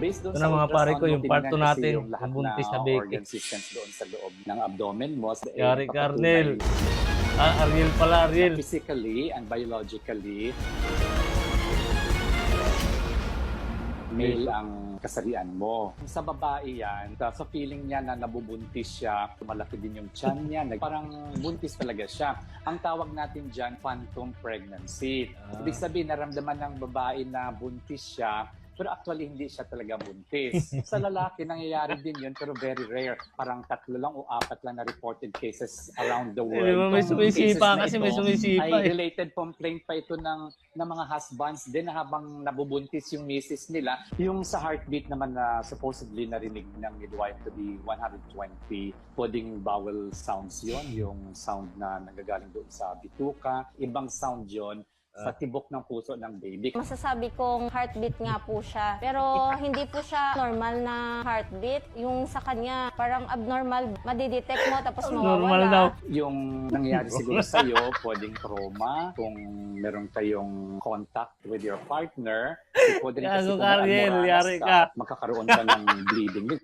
Based doon Ito sa na mga pare ko, yung part 2 tinignan kasi natin, yung lahat yung buntis na na Becky. organ systems doon sa loob ng abdomen mo. Yari ka, Arnel. Ariel pala, Ariel. Physically and biologically, male ang kasarian mo. Sa babae yan, sa feeling niya na nabubuntis siya, malaki din yung tiyan niya, parang buntis talaga siya. Ang tawag natin dyan, phantom pregnancy. Ibig sabihin, naramdaman ng babae na buntis siya, pero actually hindi siya talaga buntis. Sa lalaki, nangyayari din yun, pero very rare. Parang 3 lang o 4 lang na reported cases around the world. Di ba, may sumisipa kasi, may sumisipa ay related complaint pa ito ng mga husbands din na habang nabubuntis yung misis nila. Yung sa heartbeat naman na supposedly narinig ng midwife to be 120, pwedeng bowel sounds yon, yung sound na nagagaling doon sa bituka. Ibang sound yon sa tibok ng puso ng baby. Masasabi kong heartbeat nga po siya. Pero hindi po siya normal na heartbeat. Yung sa kanya, parang abnormal. Madidetect mo tapos mawawala. Normal daw. Yung nangyayari siguro sa'yo, pwedeng trauma. Kung meron kayong contact with your partner, pwede rin kasi Ariel, yari ka. magkakaroon ka ng bleeding.